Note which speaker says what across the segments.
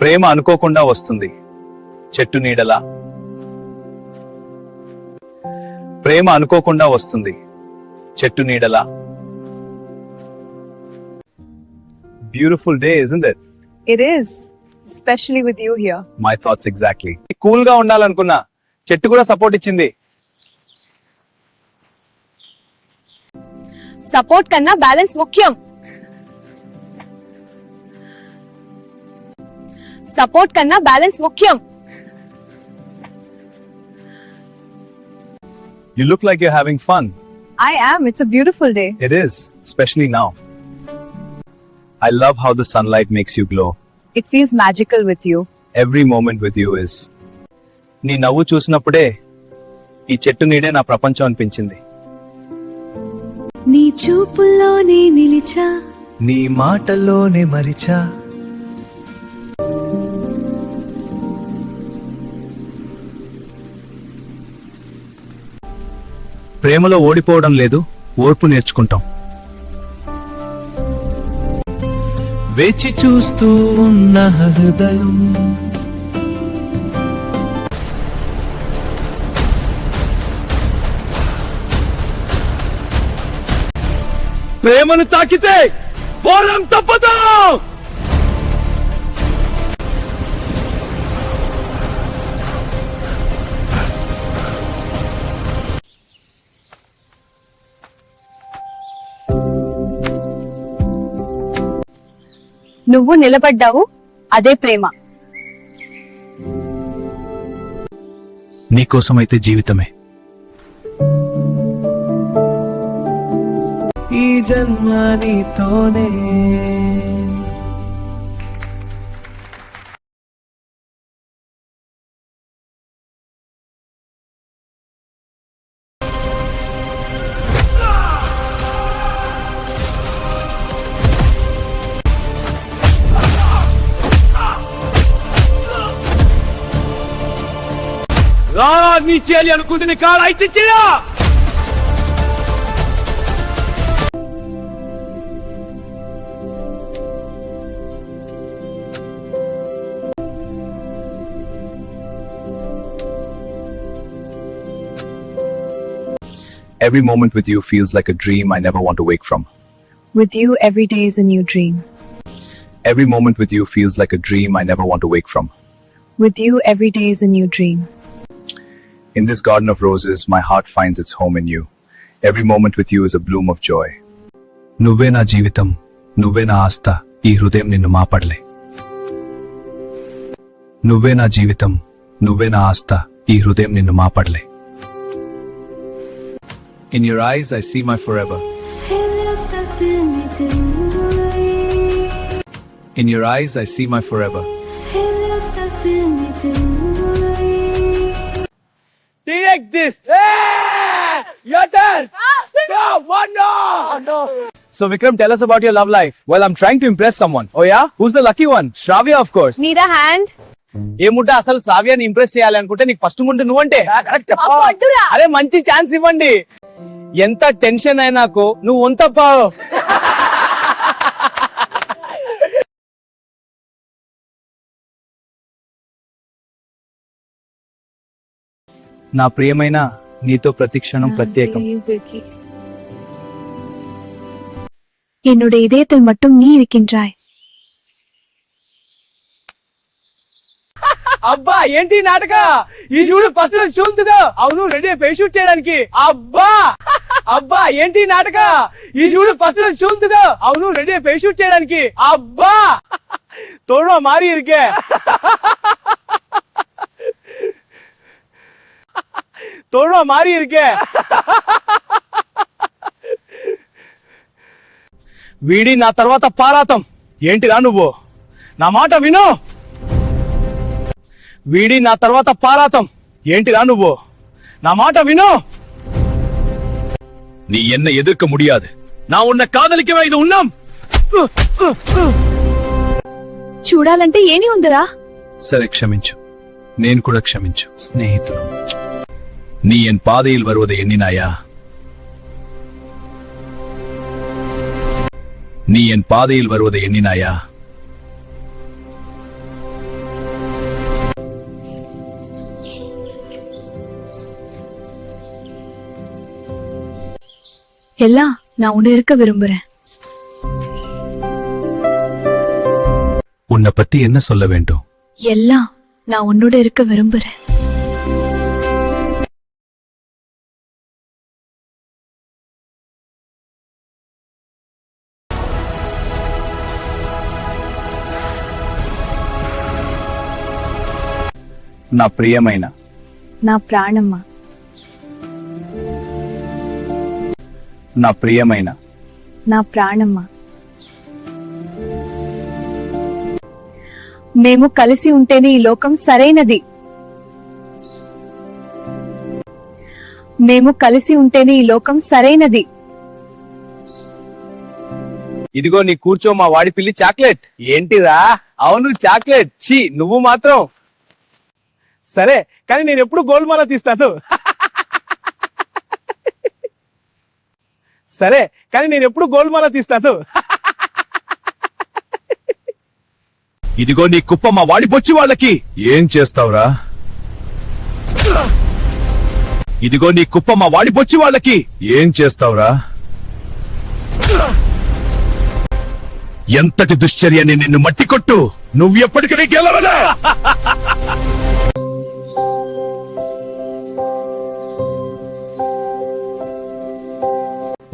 Speaker 1: ప్రేమ అనుకోకుండా వస్తుంది చెట్టు నీడలా. ప్రేమ అనుకోకుండా వస్తుంది చెట్టు నీడలా. Beautiful day, isn't it?
Speaker 2: It is, especially with you here.
Speaker 1: My thoughts exactly. Cool గా ఉండాలనుకున్నా చెట్టు కూడా సపోర్ట్ ఇచ్చింది.
Speaker 2: సపోర్ట్ కన్నా బ్యాలెన్స్ ముఖ్యం. సపోర్ట్ కన్నా బ్యాలెన్స్ ముఖ్యం.
Speaker 1: You look like you're having fun.
Speaker 2: I am. It's a beautiful day.
Speaker 1: It is, especially now. I love how the sunlight makes you glow.
Speaker 2: It feels magical with you.
Speaker 1: Every moment with you is. నీ నవ్వు చూసినప్పుడే ఈ చెట్టు నీడే నా ప్రపంచం అనిపించింది.
Speaker 3: నీ చూపుల్లోనే నిలిచా,
Speaker 4: నీ మాటల్లోనే మరిచా.
Speaker 1: ప్రేమలో ఓడిపోవడం లేదు, ఓర్పు నేర్చుకుంటాం.
Speaker 4: వేచి చూస్తూ ఉన్న హృదయం
Speaker 1: ప్రేమను తాకితే పోరం తప్పదు.
Speaker 2: నువ్వు నిలబడ్డావు, అదే ప్రేమ.
Speaker 1: నీకోసమైతే జీవితమే.
Speaker 4: ఈ జన్మ నీతోనే.
Speaker 1: నీ చేయాలి అనుకుంటే కాడ అయితే చేయా. Every moment with you feels like a dream I never want to wake from.
Speaker 2: With you, every day is a new dream.
Speaker 1: Every moment with you feels like a dream I never want to wake from.
Speaker 2: With you, every day is a new dream.
Speaker 1: In this garden of roses, my heart finds its home in you. Every moment with you is a bloom of joy. నువ్వే నా జీవితం, నువ్వే నా ఆస్త, ఈ హృదయం నిన్ను మాపడలే. నువ్వే నా జీవితం, నువ్వే నా ఆస్త, ఈ హృదయం నిన్ను మాపడలే. In your eyes, I see my forever. In your eyes, I see my forever. Take this! Hey! Your turn! No! One no! So Vikram, tell us about your love life. Well, I'm trying to impress someone. Oh yeah? Who's the lucky one? Shravya, of course.
Speaker 2: Need a hand?
Speaker 1: ఏ ముడ్డ అసలు శ్రావ్యాన్ని impress చేయాలి అనుకుంటే నీకు first ముందు నువ్వంటే
Speaker 2: వద్దురా.
Speaker 1: అరే మంచి chance ఇవ్వండి. ఎంత టెన్షన్ అయినాకు నువ్వు వంతప్ప. నా ప్రియమైన నీతో ప్రతిక్షణం ప్రత్యేకం.
Speaker 3: என்னுடைய இதயத்தில் மட்டும் நீ இருக்கின்றாய்.
Speaker 1: అబ్బా ఏంటి నాటక ఈ చూడు ఫస్ట్ చూంతుగా. అవును రెడీ అయిపోయి షూట్ చేయడానికి. అబ్బా అబ్బా ఏంటి నాటక ఈ చూడు ఫస్ట్ చూంతుగా. అవును రెడీ అయిపోయి షూట్ చేయడానికి. అబ్బా తోడు మారి ఇరికే. తోడు మారి ఇరికే. వీడి నా తర్వాత పారాతం. ఏంటిరా నువ్వు, నా మాట విను. వీడి నా తర్వాత పారాతం. ఏంటిరా నువ్వు, నా మాట విను. நீ என்ன எதிர்க்க முடியாது. நான் உன்னை காதலிக்கவே இது உண்ணம்.
Speaker 3: చూడాలంటే ఏని ఉందిరా.
Speaker 1: సరే క్షమించు, నేను కూడా క్షమించు. స్నేహితులు, நீ என் பாதையில் வருவதை எண்ணினாயா? நீ என் பாதையில் வருவதை எண்ணினாயா?
Speaker 3: எல்லாம் நான் உன்னை இருக்க விரும்புறேன்.
Speaker 4: உன்னை பத்தி என்ன சொல்ல வேண்டும்?
Speaker 3: எல்லாம் நான் உன்னோட இருக்க விரும்புறேன்.
Speaker 1: నా ప్రియమైన,
Speaker 2: నా ప్రాణమ్మా,
Speaker 1: నా ప్రియమైన,
Speaker 2: నా ప్రాణమ్మా. మేము కలిసి ఉంటేనే ఈ లోకం సరైనది. మేము కలిసి ఉంటేనే ఈ లోకం సరైనది.
Speaker 1: ఇదిగో నీ కూర్చో మా వాడి పిల్లి చాక్లెట్. ఏంటిరా? అవును చాక్లెట్. ఛీ, నువ్వు మాత్రం. సరే, కానీ నేను ఎప్పుడు గోల్మాల తీస్తాను. సరే, కానీ నేను ఎప్పుడు గోల్మాల తీస్తాను.
Speaker 4: ఇదిగో నీ కుప్ప మా వాడి బొచ్చి వాళ్ళకి ఏం చేస్తావురా? ఇదిగో నీ కుప్ప మా వాడి బొచ్చి వాళ్ళకి ఏం చేస్తావురా? ఎంతటి దుశ్చర్యని నిన్ను మట్టి కొట్టు, నువ్వు ఎప్పటికీ గెలవలే.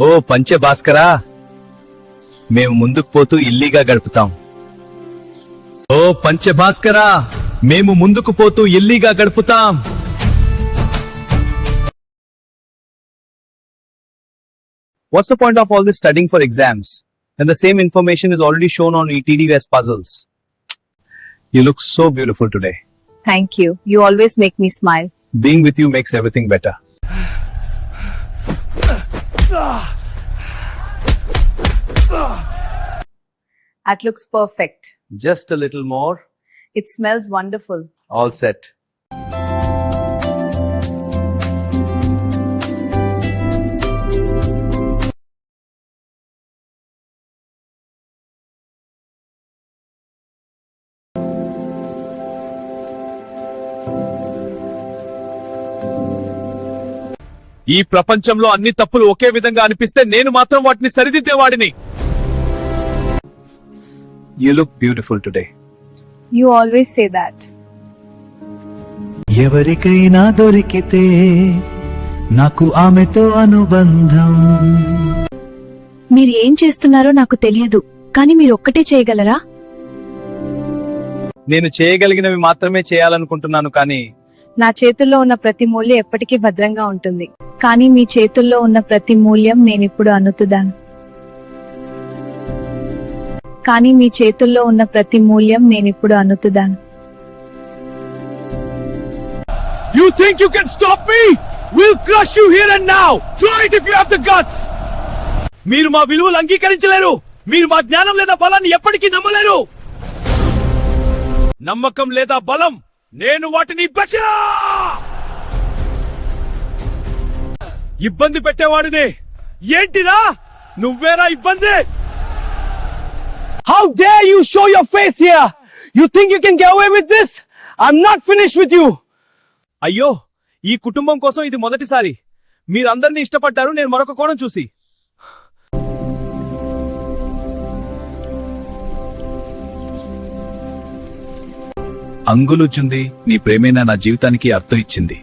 Speaker 1: ఓ పంచ భాస్కరా, మేము ముందుకు పోతూ ఇల్లీగా గడుపుతాం.
Speaker 4: ఓ పంచభాస్కరా, మేము ముందుకు పోతూ ఎల్లీగా గడుపుతాం.
Speaker 1: What's the point of all this studying for exams when the same information is already shown on ETDVS puzzles? You look so beautiful today.
Speaker 2: Thank you. You always make me smile.
Speaker 1: Being with you makes everything better.
Speaker 2: That looks perfect.
Speaker 1: Just a little more.
Speaker 2: It smells wonderful.
Speaker 1: All set.
Speaker 4: ఈ ప్రపంచంలో అన్ని తప్పులు ఒకే విధంగా అనిపిస్తే నేను మాత్రం వాటిని సరిదిద్దేవాడిని.
Speaker 1: You look beautiful today.
Speaker 2: You always say that.
Speaker 4: ఎవరికైనా దొరికితే నాకు ఆమెతో అనుబంధం.
Speaker 3: మీరు ఏం చేస్తున్నారో నాకు తెలియదు, కానీ మీరు ఒక్కటే చేయగలరా?
Speaker 1: నేను చేయగలిగినవి మాత్రమే చేయాలనుకుంటున్నాను, కానీ
Speaker 2: నా చేతుల్లో ఉన్న ప్రతి మూల్యం ఎప్పటికీ భద్రంగా ఉంటుంది. కానీ మీ చేతుల్లో ఉన్న ప్రతి మూల్యం నేనిప్పుడు అనుతుదాను. కానీ మీ చేతుల్లో ఉన్న ప్రతి మూల్యం నేనిప్పుడు అనుతుదాను.
Speaker 4: You think you can stop me? We'll crush you here and now. Try it if you have the guts. మీరు మా విలువలు అంగీకరించలేరు. మీరు మా జ్ఞానం లేదా బలాన్ని ఎప్పటికీ నమ్మలేరు. నమ్మకం లేదా బలం, నేను వాటిని బెచరా ఇబ్బంది పెట్టేవాడిని. ఏంటిరా? నువ్వేరా ఇబ్బంది?
Speaker 1: how dare you show your face here? You think you can get away with this? I'm not finished with you.
Speaker 4: అయ్యో, ఈ కుటుంబం కోసం ఇది మొదటిసారి. మీరందరినీ ఇష్టపడ్డారు, నేను మరొక కోణం చూసి. అంగులుచుంది నీ ప్రేమేనా నా జీవితానికి అర్థం ఇచ్చింది.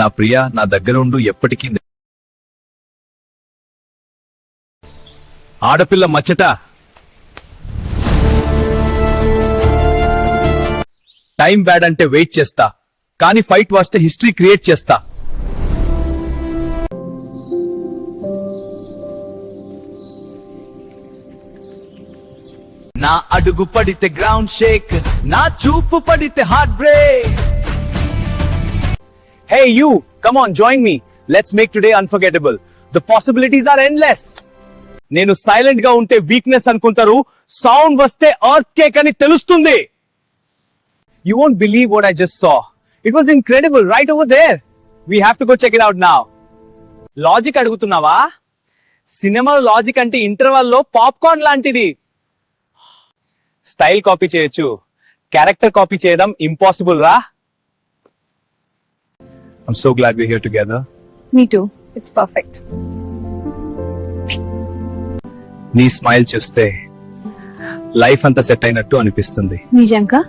Speaker 4: నా ప్రియ, నా దగ్గర ఉండు ఎప్పటికీ. ఆడపిల్ల మచ్చట. టైం బ్యాడ్ అంటే వెయిట్ చేస్తా, కానీ ఫైట్ వస్తే హిస్టరీ క్రియేట్ చేస్తా. నా అడుగు పడితే గ్రౌండ్ షేక్, నా చూపు పడితే heart break.
Speaker 1: Hey you, come on, join me. Let's make today unforgettable. The possibilities are endless. నేను సైలెంట్ గా ఉంటే వీక్నెస్ అనుకుంటారు, సౌండ్ వస్తే earthquake అని తెలుస్తుంది. You won't believe what I just saw. It was incredible right over there. We have to go check it out now. Logic అడుగుతున్నావా? సినిమాలో logic అంటే ఇంటర్వల్ లో పాప్కార్న్ లాంటిది. స్టైల్ కాపీ చేయొచ్చు, క్యారెక్టర్ కాపీ చేయడం ఇంపాసిబుల్ రా. I'm so glad we're here together.
Speaker 2: Me too. It's perfect.
Speaker 4: నీ smile చూస్తే లైఫ్ అంతా సెట్ అయినట్టు అనిపిస్తుంది.
Speaker 2: నిజంగా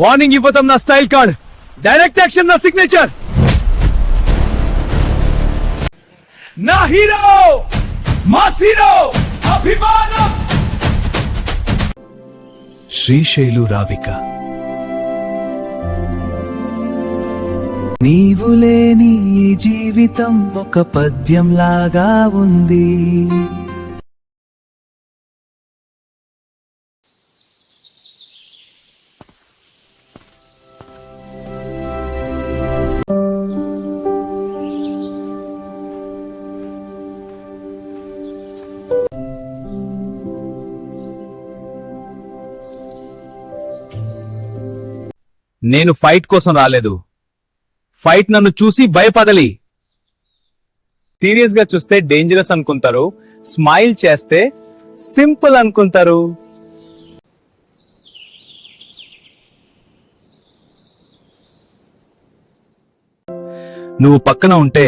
Speaker 4: వార్నింగ్ ఇవ్వటం నా స్టైల్ కార్డ్, డైరెక్ట్ యాక్షన్ నా సిగ్నేచర్. నా హీరో మాస్ హీరో అభిమానం శ్రీశైలు రావిక.
Speaker 5: నీవు లేని ఈ జీవితం ఒక పద్యం లాగా ఉంది.
Speaker 4: నేను ఫైట్ కోసం రాలేదు, ఫైట్ నన్ను చూసి భయపడాలి. సీరియస్ గా చూస్తే డేంజరస్ అనుకుంటారు, స్మైల్ చేస్తే సింపుల్ అనుకుంటారు. నువ్వు పక్కన ఉంటే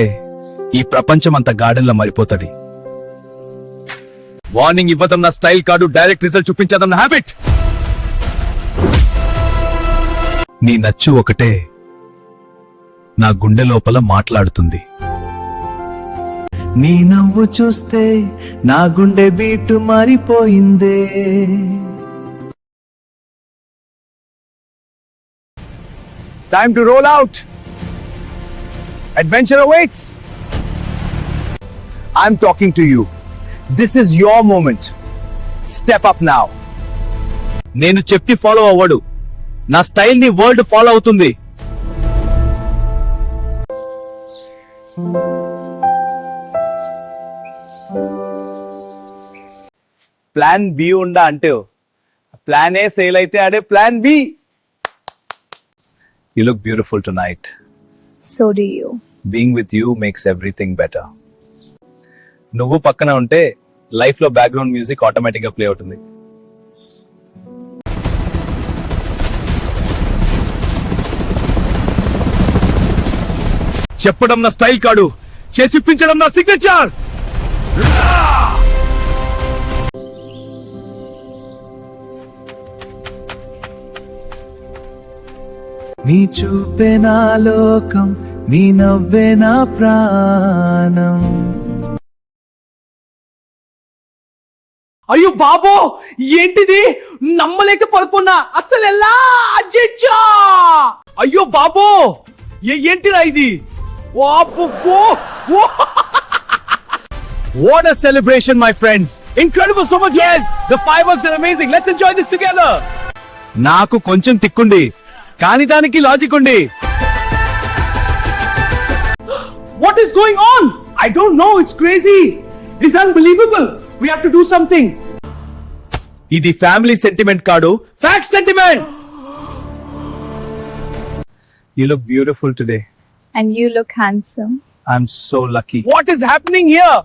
Speaker 4: ఈ ప్రపంచం అంత గార్డెన్ లో మారిపోతాది. వార్నింగ్ ఇవ్వడం నా స్టైల్ కాదు, డైరెక్ట్ రిజల్ట్ చూపించడం నా హ్యాబిట్. నీ నచ్చు ఒకటే నా గుండె లోపల మాట్లాడుతుంది.
Speaker 5: నీ నవ్వు చూస్తే నా గుండె beat మారిపోయిందే.
Speaker 4: Time to roll out. Adventure awaits. I'm talking to you. This is your moment. Step up now. నేను చెప్పి ఫాలో అవ్వడు, నా స్టైల్ ని వరల్డ్ ఫాలో అవుతుంది. ప్లాన్ బి ఉండా అంటే ప్లాన్ ఏ సేల్ అయితే అడే plan B. You look beautiful tonight.
Speaker 2: So do you.
Speaker 4: Being with you makes everything better. నువ్వు పక్కన ఉంటే లైఫ్ లో బ్యాక్గ్రౌండ్ మ్యూజిక్ ఆటోమేటిక్ గా ప్లే అవుతుంది. చెప్పడం నా స్టైల్ కాదు, చేసి చూపించడం నా సిగ్నేచర్.
Speaker 5: నీ చూపే నా లోకం, నీ నవ్వే నా ప్రాణం.
Speaker 1: అయ్యో బాబో, ఏంటిది? నమ్మలేకపోతున్నా అసలు. ఎలా అజ్జా!
Speaker 4: అయ్యో బాబో, ఏంటిరా ఇది? What a celebration, my friends! Incredible, so much jazz! The fireworks are amazing. Let's enjoy this together. నాకు కొంచెం తిక్కుండి, కానీ దానికి లాజిక్ ఉంది.
Speaker 1: What is going on? I don't know. It's crazy. It's unbelievable. We have to do something.
Speaker 4: ఇది family sentiment కాదు, fact sentiment. You look beautiful today.
Speaker 2: And you look handsome.
Speaker 4: I'm so lucky. What is happening here?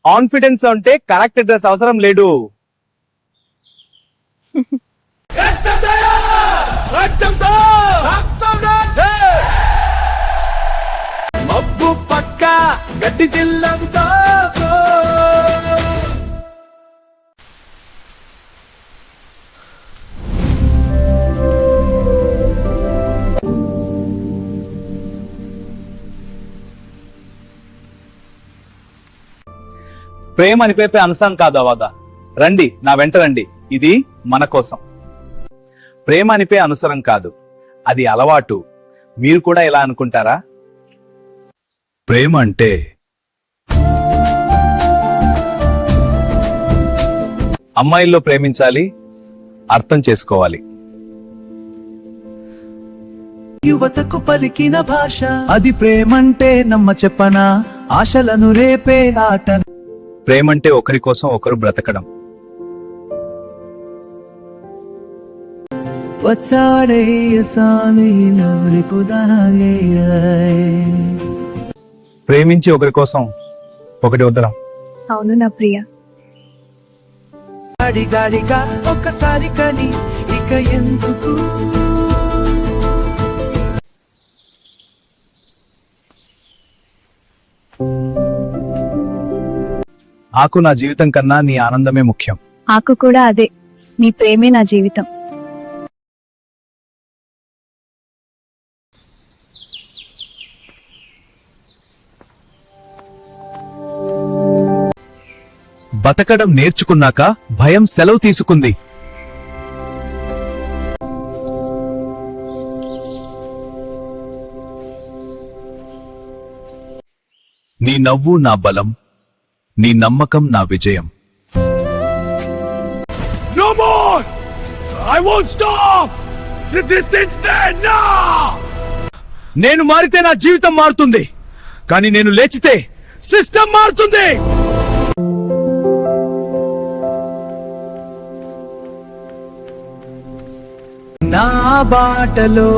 Speaker 4: Confidence ఉంటే correct dress అవసరం లేదు.
Speaker 5: మబ్బు పక్క గట్టి జిల్లంతో
Speaker 4: ప్రేమ అనిపేపే అనసం కాదు అవాదా. రండి, నా వెంట రండి, ఇది మన కోసం. ప్రేమ అనిపే అనుసరం కాదు, అది అలవాటు. మీరు కూడా ఇలా అనుకుంటారా? ప్రేమ అంటే అమ్మాయిల్లో ప్రేమించాలి, అర్థం చేసుకోవాలి.
Speaker 5: యువతకు పలికిన భాష అది ప్రేమంటే, నమ్మ చెప్పనా ఆశలను రేపే ఆట.
Speaker 4: ప్రేమంటే ఒకరి కోసం ఒకరు బ్రతకడం.
Speaker 5: వచ్చాడే సామి నవరికి దాగే.
Speaker 4: ప్రేమించి ఒకరి కోసం ఒకటి వదలం.
Speaker 2: అవును నా ప్రియ.
Speaker 5: గాడి గాడిగా ఒక్కసారి కని ఇక ఎందుకు.
Speaker 4: ఆకు నా జీవితం కన్నా నీ ఆనందమే ముఖ్యం.
Speaker 2: ఆకు కూడా అదే, నీ ప్రేమే నా జీవితం.
Speaker 4: బతకడం నేర్చుకున్నాక భయం సెలవు తీసుకుంది. నీ నవ్వు నా బలం, నీ నమ్మకం నా విజయం.
Speaker 1: No more! I won't stop! This is dead now!
Speaker 4: నేను మారితే నా జీవితం మారుతుంది, కానీ నేను లేచితే సిస్టమ్ మారుతుంది.
Speaker 5: నా బాటలో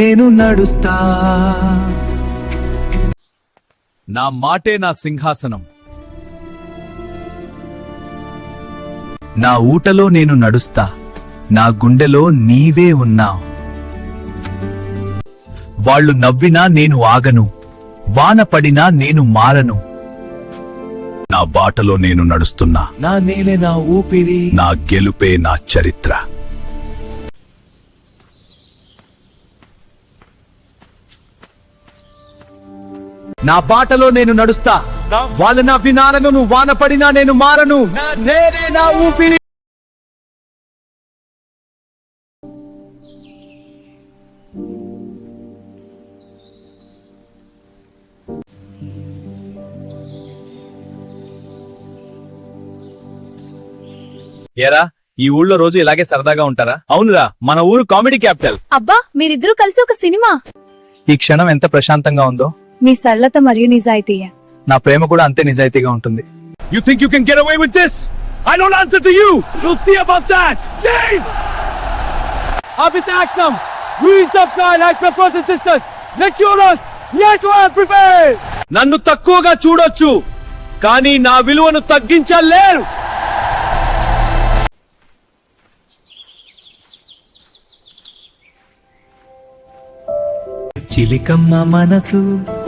Speaker 5: నేను నడుస్తా,
Speaker 4: నా మాటే నా సింహాసనం.
Speaker 5: నా ఊటలో నేను నడుస్తా, నా గుండెలో నీవే ఉన్నావు.
Speaker 4: వాళ్ళు నవ్వినా నేను ఆగను, వాన పడినా నేను మారను. నా బాటలో నేను నడుస్తున్నా,
Speaker 5: నా నేలే నా ఊపిరి,
Speaker 4: నా గెలుపే నా చరిత్ర.
Speaker 5: నా బాటలో నేను నడుస్తా, వాళ్ళ నా వినాలను, వాన పడినా నేను మారను. నా నేలే నా ఊపిరి.
Speaker 4: ఏరా, ఈ ఊళ్ళో రోజు ఇలాగే సరదాగా ఉంటారా? అవునురా, మన ఊరు కామెడీ క్యాపిటల్.
Speaker 3: అబ్బా, మీరిద్దరూ కలిసి ఒక సినిమా.
Speaker 4: ఈ క్షణం ఎంత ప్రశాంతంగా ఉందో.
Speaker 2: మీ సరళత మరియు నిజాయితీయే.
Speaker 4: నా ప్రేమ కూడా అంతే నిజాయితీగా ఉంటుంది.
Speaker 1: You think you can get away with this? I don't answer to you! You'll see about that! Dave! Abis Aknam! Ruiz Afghan, Akram brothers and sisters! Lecturers! Let one prepare!
Speaker 4: నన్ను తక్కువగా చూడొచ్చు, కానీ నా విలువను తగ్గించలేరు.
Speaker 5: చిలికమ్మ మనసు,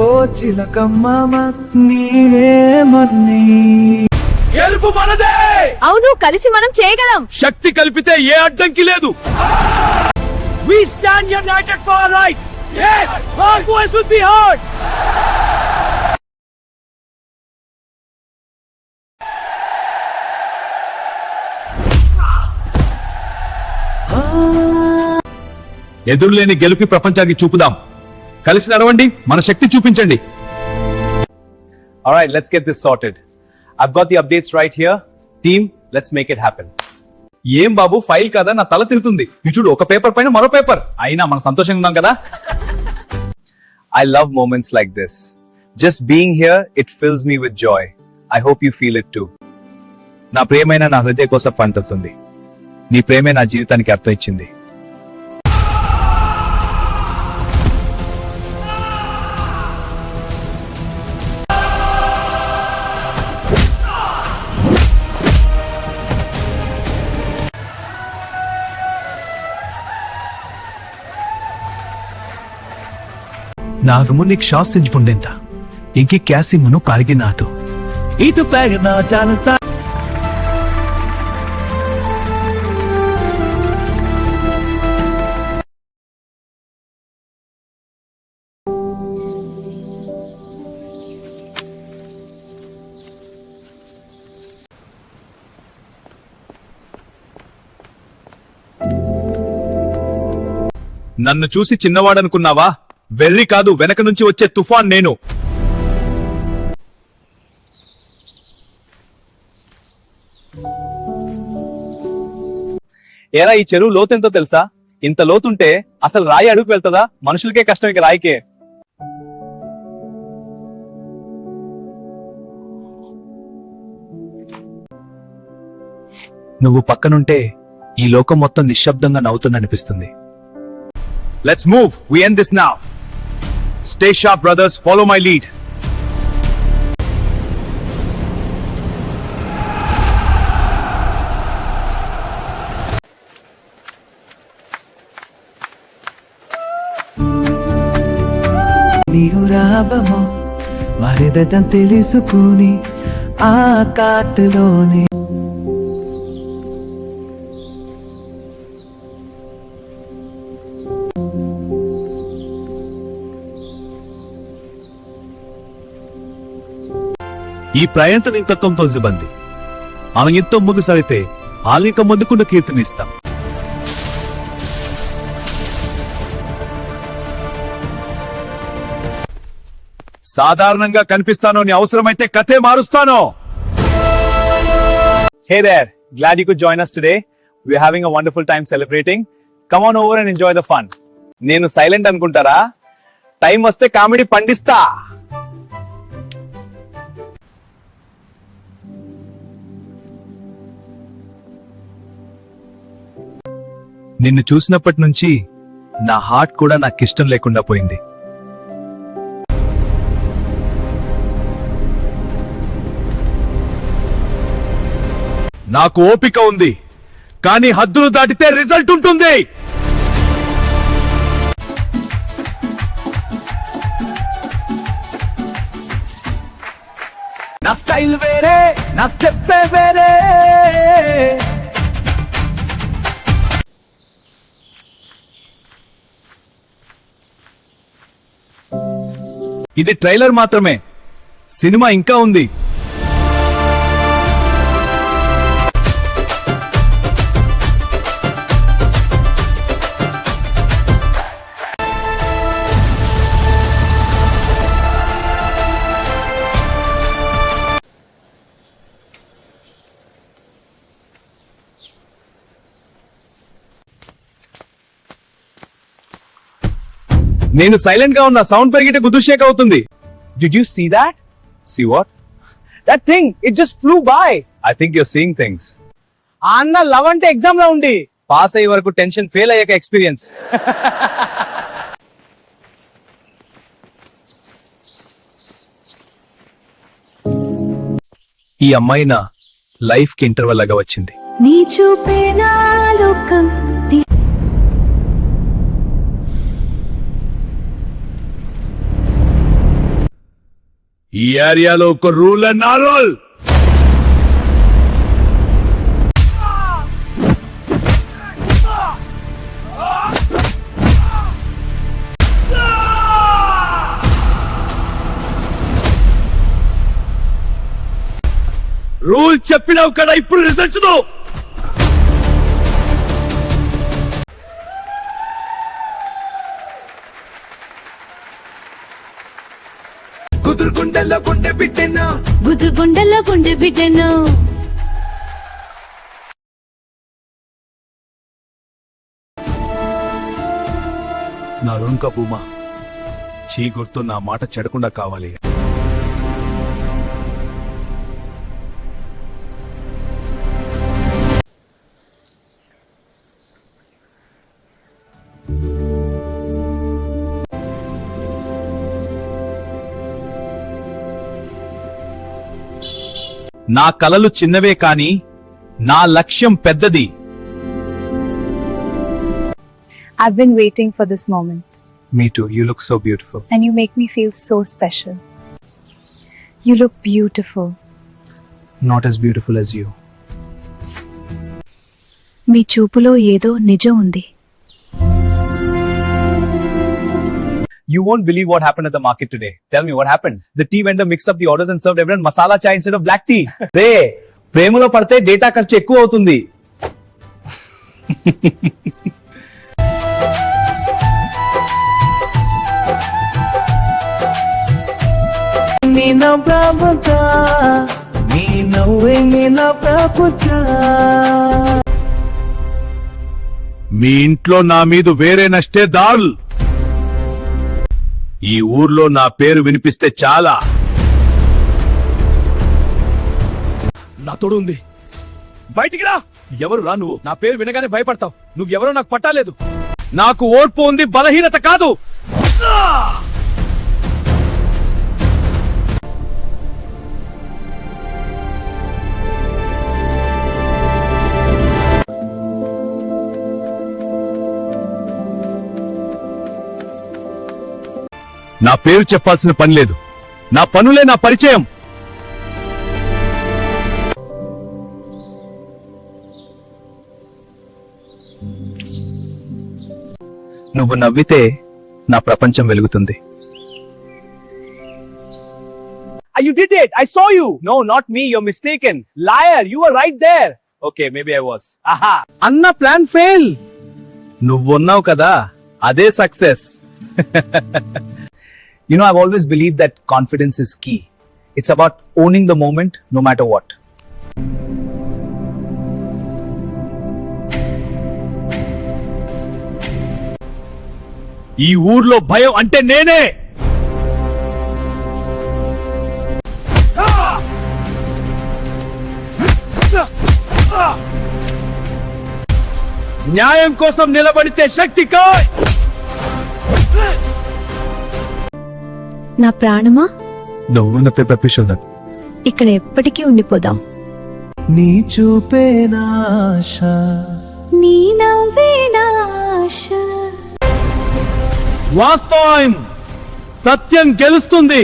Speaker 5: ఓ చిలకమ్మ మనసు, నీవేమన్నీ.
Speaker 1: గెలుపు మనదే!
Speaker 3: అవును, కలిసి మనం చేయగలం.
Speaker 4: శక్తి కలిపితే ఏ అడ్డంకి లేదు.
Speaker 1: We stand united for our rights! Yes! Our voice will be heard!
Speaker 4: ఎదురులేని గెలుపి ప్రపంచానికి చూపుదాం. కలిసి నడవండి, మన శక్తి చూపించండి. Alright, let's get this sorted. I've got the updates right here. Team, let's make it happen. ఏం బాబు, ఫైల్ కదా, నా తల తిరుగుతుంది. ఇటు చూడు, ఒక పేపర్ పైన మరో పేపర్. అయినా మనం సంతోషంగా ఉన్నాం కదా. I love moments like this. Just being here, it fills me with joy. I hope you feel it too. నా ప్రేమైన నా హృదయ కోసం పండుతుంది. నీ ప్రేమే నా జీవితానికి అర్థం ఇచ్చింది.
Speaker 5: నాకు ಮುನ್ನಿಗೆ ಶಾಸ್ ಸಿಂಜ್ಪುಂಡೆಂತ ಇಂಕಿ ಕ್ಯಾಸಿಮ್ಮನು ಪಾಲ್ಗಿನಾತು ಇದು ಪ್ಯಾಗನ ಚಾನಸ.
Speaker 4: నన్ను చూసి చిన్నవాడనుకున్నావా? వెర్రి కాదు, వెనక నుంచి వచ్చే తుఫాన్ నేను. ఏరా, ఈ చెరువు లోతెంతో తెలుసా? ఇంత లోతుంటే అసలు రాయి అడుగు వెళ్తదా? మనుషులకే కష్టం, ఇక రాయికే.
Speaker 5: నువ్వు పక్కనుంటే ఈ లోకం మొత్తం నిశ్శబ్దంగా నవ్వుతుందనిపిస్తుంది.
Speaker 4: Let's move. We end this now. Stay sharp, brothers. Follow my lead.
Speaker 5: నీవు రాబమో వారిదం తెలుసుకుని ఆ కాటులోనే.
Speaker 4: ಈ ಪ್ರಯತ್ನ ನಿಂತ ತೊಂತೊಂದು ಬಂದಿ ಅವನಿಂತ ಮುಗಿಸಲಿತೆ ಆಲಿಕ ಮುಂದకుండా కీర్తనిస్తాం. సాధారణంగా కనిపిస్తాను అని అవసరమైతే కథే మారుస్తాను. Hey there, glad you could join us today. We're having a wonderful time celebrating. Come on over and enjoy the fun. నేను సైలెంట్ అనుకుంటారా? టైం వస్తే కామెడీ పండిస్తా. నిన్ను చూసినప్పటి నుంచి నా హార్ట్ కూడా నాకిష్టం లేకుండా పోయింది. నాకు ఓపిక ఉంది, కానీ హద్దులు దాటితే రిజల్ట్ ఉంటుంది.
Speaker 5: నా స్టైల్ వేరే, నా స్టెప్ వేరే.
Speaker 4: ఇది ట్రైలర్ మాత్రమే, సినిమా ఇంకా ఉంది. నేను సైలెంట్ గా ఉన్నా, సౌండ్ పెరిగితే గుద్దుషేక్ అవుతుంది.
Speaker 1: Did you see that?
Speaker 4: See what?
Speaker 1: That thing, it just flew by.
Speaker 4: I think you're seeing things.
Speaker 1: ఆ అన్న లవ్ అంటే ఎగ్జామ్ లో ఉండి
Speaker 4: పాస్ అయ్యే వరకు టెన్షన్, ఫెయిల్ అయ్యాక ఎక్స్పీరియన్స్. ఈ అమ్మాయి నా లైఫ్ కి ఇంటర్వెల్ లాగా వచ్చింది.
Speaker 3: నీ చూపే నా లోకం.
Speaker 4: ఈ ఏరియాలో ఒక రూల్ అండ్ నా రూల్. రూల్ చెప్పినావు కదా, ఇప్పుడు రిజల్ట్ చూడు.
Speaker 5: గుండెల్లో గుండె బిడ్డెను,
Speaker 3: గుండెల్లో గుండె బిడ్డను.
Speaker 4: నా రూమ్ కా భూమా చీ గుర్తు, నా మాట చెడకుండా కావాలి. నా కలలు చిన్నవే కాని నా లక్ష్యం పెద్దది.
Speaker 2: I've been waiting for this moment,
Speaker 4: Me too, you look so beautiful.
Speaker 2: and you make me feel so special. You look beautiful.
Speaker 4: Not as beautiful as you.
Speaker 3: మీ చూపులో ఏదో నిజం ఉంది.
Speaker 4: You won't believe what happened at the market today. Tell me what happened. The tea vendor mixed up the orders and served everyone masala chai instead of black tea. రే, ప్రేమలో పడితే data ఖర్చు ఎక్కువ అవుతుంది.
Speaker 5: నీ నా ప్రభుత, నీ నవ్వే నీ నా ప్రభుత.
Speaker 4: మీ ఇంట్లో నా మీద వేరే నష్టే దారులు. ఈ ఊర్లో నా పేరు వినిపిస్తే చాలా. నా తోడు ఉంది, బయటికి రా. ఎవరు రా నువ్వు? నా పేరు వినగానే భయపడతావు. నువ్వెవరో నాకు పట్టాలేదు. నాకు ఓర్పు ఉంది, బలహీనత కాదు. నా పేరు చెప్పాల్సిన పని లేదు. నా పనులే నా పరిచయం. నువ్వు నవ్వితే నా ప్రపంచం వెలుగుతుంది.
Speaker 1: You did it. I saw you. No, not me. You're mistaken. Liar. You were right there.
Speaker 4: Okay, maybe I was.
Speaker 1: Aha. అన్న ప్లాన్ ఫెయిల్.
Speaker 4: నువ్వున్నావు కదా, అదే success. I've always believed that confidence is key. It's about owning the moment no matter what.
Speaker 5: ఈ ఊర్లో భయం అంటే నేనే. న్యాయం కోసం నిలబడితే శక్తి కాయ్.
Speaker 3: నా ప్రాణమా,
Speaker 5: నువ్వు నా పేపర్
Speaker 3: ఇక్కడ ఎప్పటికీ ఉండిపోదాం.
Speaker 5: నీ చూపే నాశ,
Speaker 3: నీ నవ్వే నాశ.
Speaker 5: వాస్తవం, సత్యం గెలుస్తుంది.